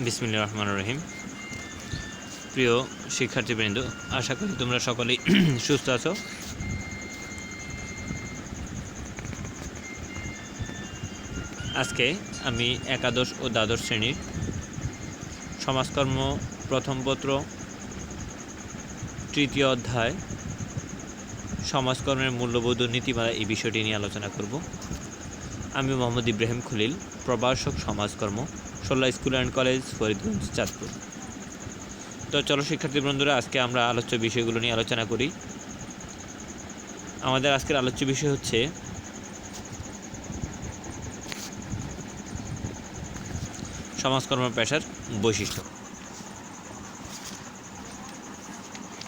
বিসমিল্লাহির রহমানির রহিম। প্রিয় শিক্ষার্থীবৃন্দ, আশা করি তোমরা সকলেই সুস্থ আছো। আজকে আমি একাদশ ও দ্বাদশ শ্রেণীর সমাজকর্ম প্রথম পত্র তৃতীয় অধ্যায় সমাজকর্মের মূল্যবোধ ও নীতিমালা এই বিষয়টি নিয়ে আলোচনা করব। আমি মোহাম্মদ ইব্রাহিম খলিল, প্রভাষক সমাজকর্ম, Solla school and college, Faridganj, Chandpur. তো চলো শিক্ষার্থীবৃন্দরা, আজকে আমরা আলোচ্য বিষয়গুলো নিয়ে আলোচনা করি। আমাদের আজকের আলোচ্য বিষয় হচ্ছে সমাজকর্ম পেশার বৈশিষ্ট্য।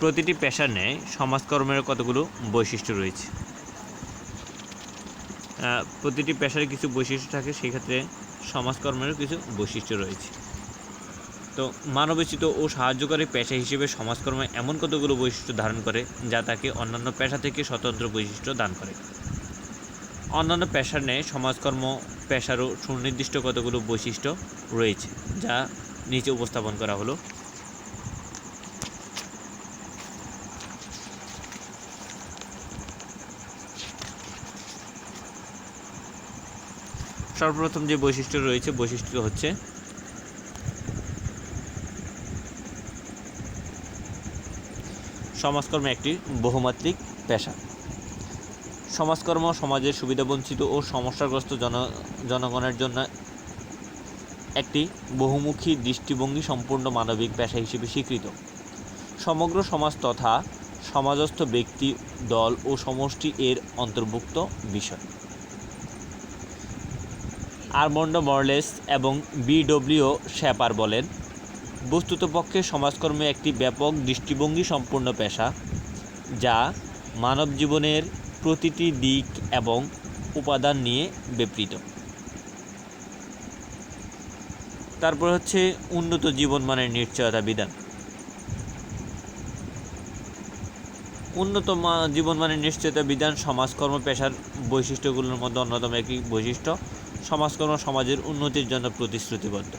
প্রতিটি পেশার ন্যায় সমাজকর্মের কতগুলো বৈশিষ্ট্য রয়েছে। প্রতিটি পেশার কিছু বৈশিষ্ট্য থাকে, সেক্ষেত্রে সমাজকর্মেরও কিছু বৈশিষ্ট্য রয়েছে। তো মানবরচিত ও সাহায্যকারী পেশা হিসেবে সমাজকর্ম এমন কতগুলো বৈশিষ্ট্য ধারণ করে যা তাকে অন্যান্য পেশা থেকে স্বতন্ত্র বৈশিষ্ট্য দান করে। অন্যান্য পেশার ন্যায় সমাজকর্ম পেশারও সুনির্দিষ্ট কতগুলো বৈশিষ্ট্য রয়েছে, যা নিচে উপস্থাপন করা হলো। সর্বপ্রথম যে বৈশিষ্ট্য রয়েছে, বৈশিষ্ট্য হচ্ছে সমাজকর্ম একটি বহুমাত্রিক পেশা। সমাজকর্ম সমাজের সুবিধাবঞ্চিত ও সমস্যাগ্রস্ত জনগণের জন্য একটি বহুমুখী দৃষ্টিভঙ্গি সম্পূর্ণ মানবিক পেশা হিসেবে স্বীকৃত। সমগ্র সমাজ তথা সমাজস্থ ব্যক্তি, দল ও সমষ্টি এর অন্তর্ভুক্ত বিষয়। আর্মন্ড মরলেস এবং B.W. শেপার বলেন, বস্তুতপক্ষে সমাজকর্ম একটি ব্যাপক দৃষ্টিভঙ্গি সম্পূর্ণ পেশা, যা মানব জীবনের প্রতিটি দিক এবং উপাদান নিয়ে বিবৃত। তারপর হচ্ছে উন্নত জীবনমানের নিশ্চয়তা বিধান। উন্নত জীবনমানের নিশ্চয়তা বিধান সমাজকর্ম পেশার বৈশিষ্ট্যগুলোর মধ্যে অন্যতম একটি বৈশিষ্ট্য। সমাজকর্ম সমাজের উন্নতির জন্য প্রতিশ্রুতিবদ্ধ।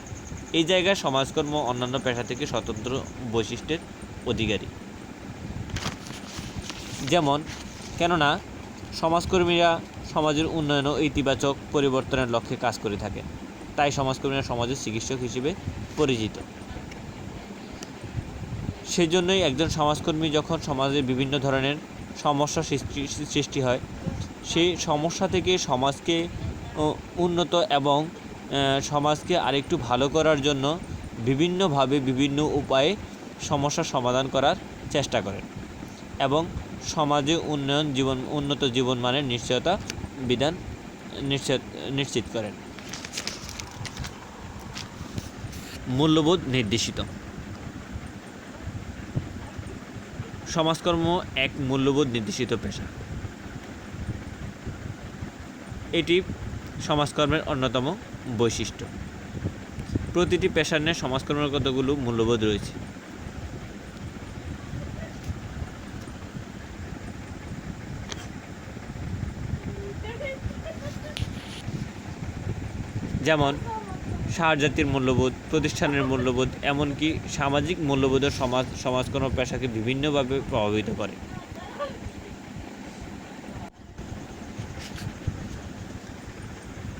এই জায়গায় সমাজকর্ম অন্যান্য পেশা থেকে স্বতন্ত্র বৈশিষ্ট্যের অধিকারী। যেমন, কেননা সমাজকর্মীরা সমাজের উন্নয়ন ও ইতিবাচক পরিবর্তনের লক্ষ্যে কাজ করে থাকে, তাই সমাজকর্মীরা সমাজের চিকিৎসক হিসেবে পরিচিত। সেজন্যই একজন সমাজকর্মী যখন সমাজে বিভিন্ন ধরনের সমস্যা সৃষ্টি হয়, সেই সমস্যা থেকে সমাজকে উন্নত এবং সমাজকে আরেকটু ভালো করার জন্য বিভিন্নভাবে বিভিন্ন উপায়ে সমস্যার সমাধান করার চেষ্টা করেন এবং সমাজে উন্নত জীবনমানের নিশ্চয়তা বিধান নিশ্চিত করেন। মূল্যবোধ নির্দেশিত। সমাজকর্ম এক মূল্যবোধ নির্দেশিত পেশা। এটি সমাজকর্মের অন্যতম বৈশিষ্ট্য। প্রতিটি পেশার ন্যায় সমাজকর্মের কতগুলো মূল্যবোধ রয়েছে। যেমন সারজাতির মূল্যবোধ, প্রতিষ্ঠানের মূল্যবোধ, এমনকি সামাজিক মূল্যবোধের সমাজকর্ম পেশাকে বিভিন্নভাবে প্রভাবিত করে।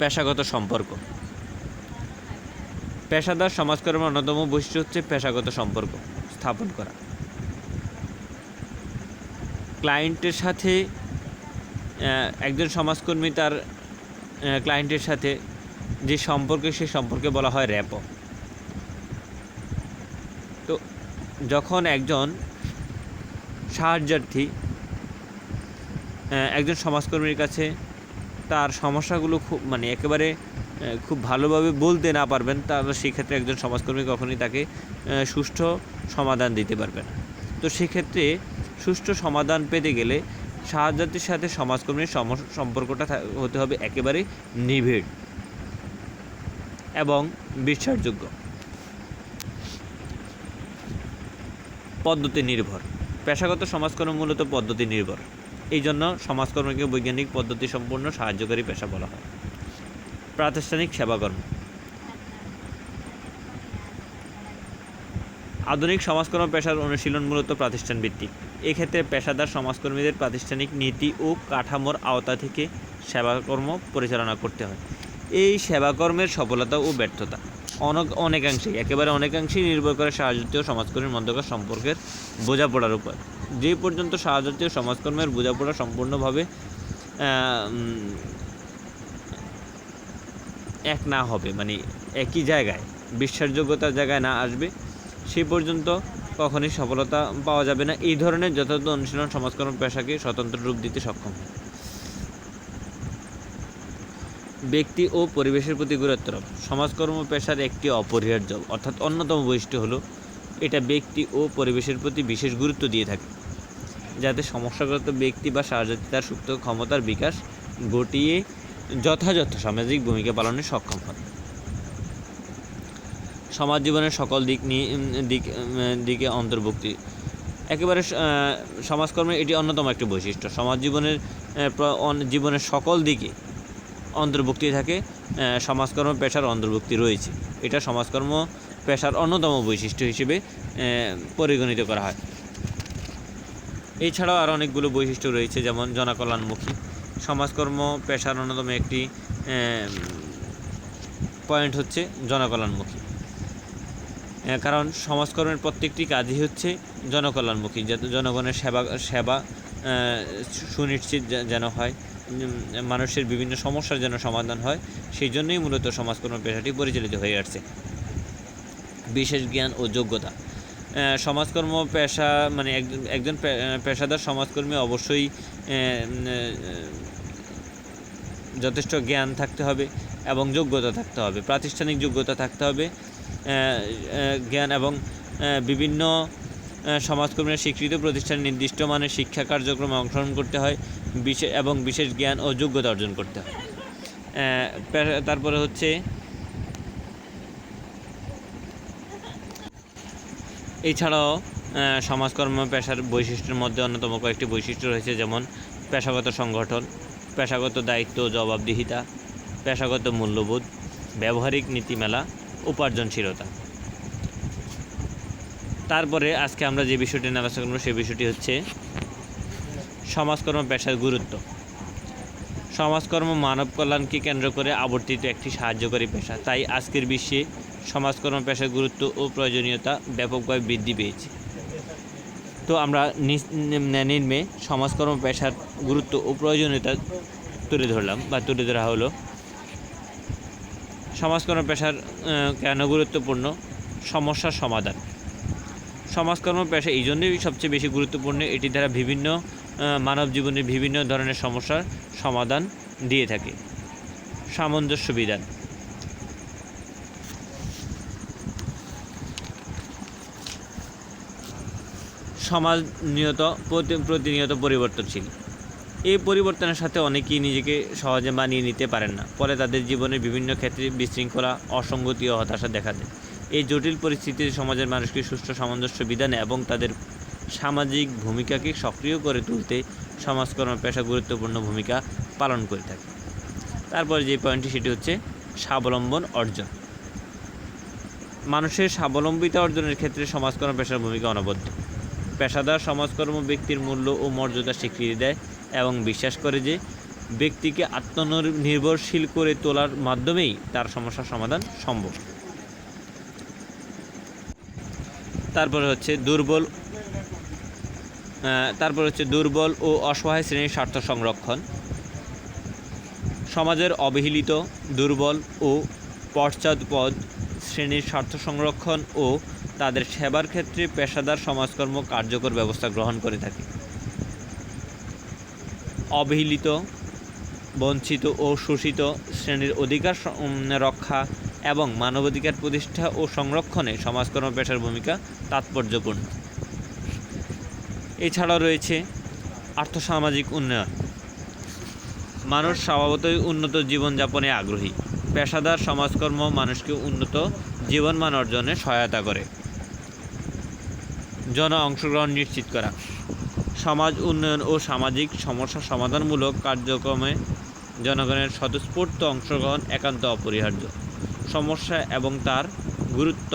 পেশাগত সম্পর্ক। পেশাদার সমাজকর্মের অন্যতম বৈশিষ্ট্য হচ্ছে পেশাগত সম্পর্ক স্থাপন করা। ক্লায়েন্টের সাথে একজন সমাজকর্মী তার ক্লায়েন্টের সাথে যে সম্পর্কে, সে সম্পর্কে বলা হয় র্যাপো। তো যখন একজন সাহায্যার্থী একজন সমাজকর্মীর কাছে তার সমস্যাগুলো একেবারে খুব ভালোভাবে বলতে না পারবেন, তাহলে সেক্ষেত্রে একজন সমাজকর্মী কখনোই তাকে সুষ্ঠু সমাধান দিতে পারবে না। তো সেক্ষেত্রে সুষ্ঠু সমাধান পেতে গেলে সাহায্যার্থীর সাথে সমাজকর্মীর সম্পর্কটা হতে হবে একেবারে নিবিড় এবং বিশ্বাসযোগ্য। পদ্ধতি নির্ভর। পেশাগত সমাজকর্ম মূলত পদ্ধতি নির্ভর। এই জন্য সমাজকর্মকে বৈজ্ঞানিক পদ্ধতি সম্পূর্ণ সাহায্যকারী পেশা বলা হয়। প্রাতিষ্ঠানিক সেবাকর্ম। আধুনিক সমাজকর্ম পেশার অনুশীলন মূলত প্রাতিষ্ঠান ভিত্তিক। এক্ষেত্রে পেশাদার সমাজকর্মীদের প্রাতিষ্ঠানিক নীতি ও কাঠামোর আওতা থেকে সেবাকর্ম পরিচালনা করতে হয়। এই সেবাকর্মের সফলতা ও ব্যর্থতা অনেকাংশেই নির্ভর করে সহজাতীয় সমাজকর্মীর মধ্যকার সম্পর্কের বোঝাপড়ার উপর। যে পর্যন্ত সহজাতীয় সমাজকর্মের বোঝাপড়া সম্পূর্ণভাবে এক না হবে, মানে একই জায়গায় বিশ্বাসযোগ্যতার জায়গায় না আসবে, সেই পর্যন্ত কখনই সফলতা পাওয়া যাবে না। এই ধরনের যথাযথ অনুশীলন সমাজকর্ম পেশাকে স্বতন্ত্র রূপ দিতে সক্ষম। ব্যক্তি ও পরিবেশের প্রতি গুরুত্ব আরোপ। সমাজকর্ম পেশার একটি অপরিহার্য অর্থাৎ অন্যতম বৈশিষ্ট্য হলো এটা ব্যক্তি ও পরিবেশের প্রতি বিশেষ গুরুত্ব দিয়ে থাকে, যাতে সমস্যাগ্রস্ত ব্যক্তি বা সহযাত্রী তার সুপ্ত ক্ষমতার বিকাশ ঘটিয়ে যথাযথ সামাজিক ভূমিকা পালনে সক্ষম হয়। সমাজ জীবনের সকল দিকে অন্তর্ভুক্তি। একেবারে সমাজকর্মের এটি অন্যতম একটি বৈশিষ্ট্য। সমাজ জীবনের সকল দিকে অন্তর্ভুক্তি থাকে, সমাজকর্ম পেশার অন্তর্ভুক্তি রয়েছে। এটা সমাজকর্ম পেশার অন্যতম বৈশিষ্ট্য হিসেবে পরিগণিত করা হয়। এছাড়াও আরও অনেকগুলো বৈশিষ্ট্য রয়েছে, যেমন জনকল্যাণমুখী। সমাজকর্ম পেশার অন্যতম একটি পয়েন্ট হচ্ছে জনকল্যাণমুখী, কারণ সমাজকর্মের প্রত্যেকটি কাজই হচ্ছে জনকল্যাণমুখী, যাতে জনগণের সেবা সুনিশ্চিত যেন হয়, মানুষের বিভিন্ন সমস্যার যেন সমাধান হয়, সেই জন্যই মূলত সমাজকর্ম পেশাটি পরিচালিত হয়ে আসছে। বিশেষ জ্ঞান ও যোগ্যতা। সমাজকর্ম পেশা মানে একজন পেশাদার সমাজকর্মী অবশ্যই যথেষ্ট জ্ঞান থাকতে হবে এবং যোগ্যতা থাকতে হবে, প্রাতিষ্ঠানিক যোগ্যতা থাকতে হবে, জ্ঞান এবং বিভিন্ন সমাজকর্মীরা স্বীকৃত প্রতিষ্ঠানে নির্দিষ্ট মানের শিক্ষা কার্যক্রমে অংশগ্রহণ করতে হয় এবং বিশেষ জ্ঞান ও যোগ্যতা অর্জন করতে হয়। তারপরে হচ্ছে এছাড়াও সমাজকর্ম পেশার বৈশিষ্ট্যের মধ্যে অন্যতম কয়েকটি বৈশিষ্ট্য রয়েছে, যেমন পেশাগত সংগঠন, পেশাগত দায়িত্ব জবাবদিহিতা, পেশাগত মূল্যবোধ, ব্যবহারিক নীতিমেলা, উপার্জনশীলতা। তারপরে আজকে আমরা যে বিষয়টি নিয়ে আলোচনা করব সেই বিষয়টি হচ্ছে সমাজকর্ম পেশার গুরুত্ব। সমাজকর্ম মানব কল্যাণকে কেন্দ্র করে আবর্তিত একটি সাহায্যকারী পেশা, তাই আজকের বিশ্বে সমাজকর্ম পেশার গুরুত্ব ও প্রয়োজনীয়তা ব্যাপকভাবে বৃদ্ধি পেয়েছে। তো আমরা নিম্নে সমাজকর্ম পেশার গুরুত্ব ও প্রয়োজনীয়তা তুলে ধরা হলো। সমাজকর্ম পেশার কেন গুরুত্বপূর্ণ? সমস্যার সমাধান। সমাজকর্ম পেশা এই জন্যই সবচেয়ে বেশি গুরুত্বপূর্ণ, এটি দ্বারা বিভিন্ন মানব জীবনের বিভিন্ন ধরনের সমস্যার সমাধান দিয়ে থাকে। সামঞ্জস্য বিধান। সমাজ প্রতিনিয়ত পরিবর্তনশীল। এই পরিবর্তনের সাথে অনেকেই নিজেকে সহজে মানিয়ে নিতে পারেন না, ফলে তাদের জীবনের বিভিন্ন ক্ষেত্রে বিশৃঙ্খলা, অসঙ্গতি ও হতাশা দেখা দেয়। এই জটিল পরিস্থিতিতে সমাজের মানুষকে সুষ্ঠু সামঞ্জস্য বিধানে এবং তাদের সামাজিক ভূমিকাকে সক্রিয় করে তুলতে সমাজকর্ম পেশা গুরুত্বপূর্ণ ভূমিকা পালন করে থাকে। তারপরে যে পয়েন্টটি সেটি হচ্ছে স্বাবলম্বন অর্জন। মানুষের স্বাবলম্বিতা অর্জনের ক্ষেত্রে সমাজকর্ম পেশার ভূমিকা অনবদ্য। পেশাদার সমাজকর্ম ব্যক্তির মূল্য ও মর্যাদা স্বীকৃতি দেয় এবং বিশ্বাস করে যে ব্যক্তিকে আত্মনির্ভরশীল করে তোলার মাধ্যমেই তার সমস্যার সমাধান সম্ভব। তারপরে হচ্ছে দুর্বল ও অসহায় শ্রেণীর স্বার্থ সংরক্ষণ। সমাজের অবহেলিত, দুর্বল ও পশ্চাৎপদ শ্রেণীর স্বার্থ সংরক্ষণ ও তাদের সেবার ক্ষেত্রে পেশাদার সমাজকর্ম কার্যকর ব্যবস্থা গ্রহণ করে থাকে। অবহেলিত, বঞ্চিত ও শোষিত শ্রেণীর অধিকার রক্ষা এবং মানবাধিকার প্রতিষ্ঠা ও সংরক্ষণে সমাজকর্ম পেশার ভূমিকা তাৎপর্যপূর্ণ। এছাড়াও রয়েছে আর্থসামাজিক উন্নয়ন। মানুষ স্বভাবতই উন্নত জীবনযাপনে আগ্রহী। পেশাদার সমাজকর্ম মানুষকে উন্নত জীবনমান অর্জনে সহায়তা করে। জন অংশগ্রহণ নিশ্চিত করা। সমাজ উন্নয়ন ও সামাজিক সমস্যা সমাধানমূলক কার্যক্রমে জনগণের স্বতঃস্ফূর্ত অংশগ্রহণ একান্ত অপরিহার্য। সমস্যা এবং তার গুরুত্ব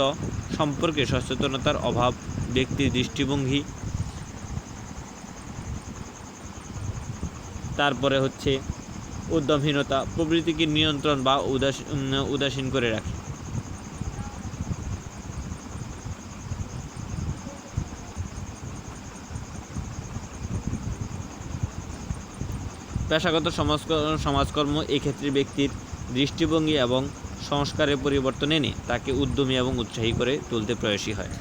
সম্পর্কে সচেতনতার অভাব, ব্যক্তির দৃষ্টিভঙ্গি, তারপরে হচ্ছে উদ্যমহীনতা প্রভৃতিকে নিয়ন্ত্রণ বা উদাসীন করে রাখে। পেশাগত সমাজকর্ম এক্ষেত্রে ব্যক্তির দৃষ্টিভঙ্গি এবং সংস্কারের পরিবর্তন এনে তাকে উদ্যমী এবং উৎসাহী করে তুলতে প্রয়াসী হয়,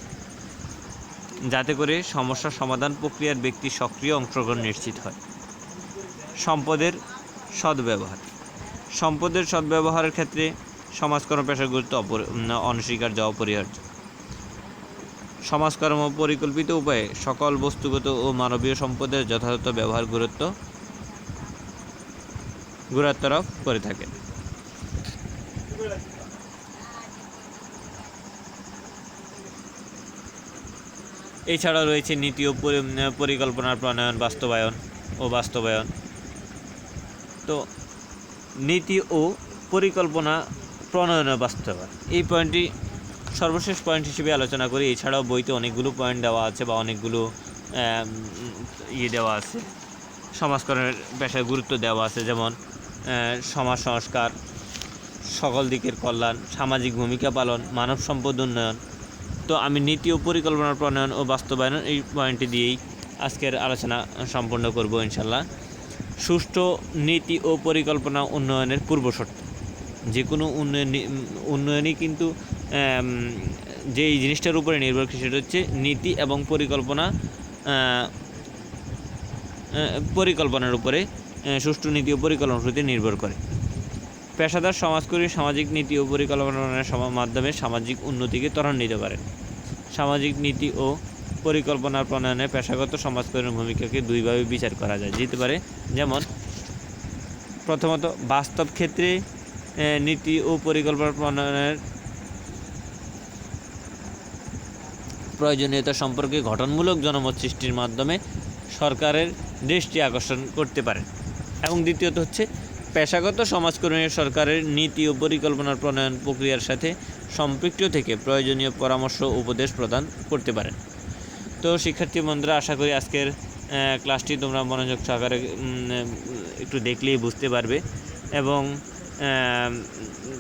যাতে করে সমস্যা সমাধান প্রক্রিয়ার ব্যক্তির সক্রিয় অংশগ্রহণ নিশ্চিত হয়। সম্পদের সদ্ব্যবহারের ক্ষেত্রে সমাজকর্ম পেশার গুরুত্ব অনস্বীকার্য, অপরিহার্য। সমাজকর্ম পরিকল্পিত উপায়ে সকল বস্তুগত ও মানবীয় সম্পদের যথাযথ ব্যবহার গুরুত্বারোপ করে থাকে। এছাড়াও রয়েছে নীতি ও পরিকল্পনার প্রণয়ন, বাস্তবায়ন। তো নীতি ও পরিকল্পনা প্রণয়ন ও বাস্তবায়ন, এই পয়েন্টটি সর্বশেষ পয়েন্ট হিসেবে আলোচনা করি। এছাড়াও বইতে অনেকগুলো পয়েন্ট দেওয়া আছে বা অনেকগুলো দেওয়া আছে, সমাজকর্মের পেশার গুরুত্ব দেওয়া আছে, যেমন সমাজ সংস্কার, সকল দিকের কল্যাণ, সামাজিক ভূমিকা পালন, মানব সম্পদ উন্নয়ন। তো আমি নীতি ও পরিকল্পনার প্রণয়ন ও বাস্তবায়ন এই পয়েন্টটি দিয়েই আজকের আলোচনা সম্পন্ন করব ইনশাল্লাহ। সুষ্ঠু নীতি ও পরিকল্পনা উন্নয়নের পূর্বশর্ত। যে কোনো উন্নয়নই কিন্তু যেই জিনিসটার উপরে নির্ভরশীল সেটা হচ্ছে নীতি এবং পরিকল্পনার উপরে, সুষ্ঠু নীতি ও পরিকল্পনার প্রতি নির্ভর করে। পেশাদার সমাজকর্মী সামাজিক নীতি ও পরিকল্পনার মাধ্যমে সামাজিক উন্নতিকে ত্বরান্বিত করে। সামাজিক নীতি ও পরিকল্পনার প্রণয়নে পেশাগত সমাজকর্মীর ভূমিকাকে দুইভাবে বিচার করা যেতে পারে। যেমন প্রথমত, বাস্তব ক্ষেত্রে নীতি ও পরিকল্পনা প্রণয়নের প্রয়োজনীয়তা সম্পর্কে গঠনমূলক জনমত সৃষ্টির মাধ্যমে সরকারের দৃষ্টি আকর্ষণ করতে পারে। এবং দ্বিতীয়ত হচ্ছে, পেশাগত সমাজকর্মী সরকারের নীতি ও পরিকল্পনার প্রণয়ন প্রক্রিয়ার সাথে সম্পৃক্ত থেকে প্রয়োজনীয় পরামর্শ ও উপদেশ প্রদান করতে পারেন। তো শিক্ষার্থী বন্ধুরা, আশা করি আজকের ক্লাসটি তোমরা মনোযোগ সহকারে একটু দেখলেই বুঝতে পারবে এবং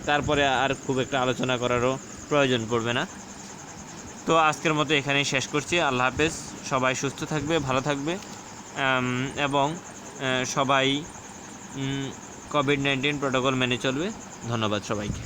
তারপরে আর খুব একটা আলোচনা করারও প্রয়োজন পড়বে না। তো আজকের মতো এখানেই শেষ করছি। আল্লাহ হাফেজ। সবাই সুস্থ থাকবে, ভালো থাকবে এবং সবাই কোভিড-19 প্রোটোকল মেনে চলবে। ধন্যবাদ সবাইকে।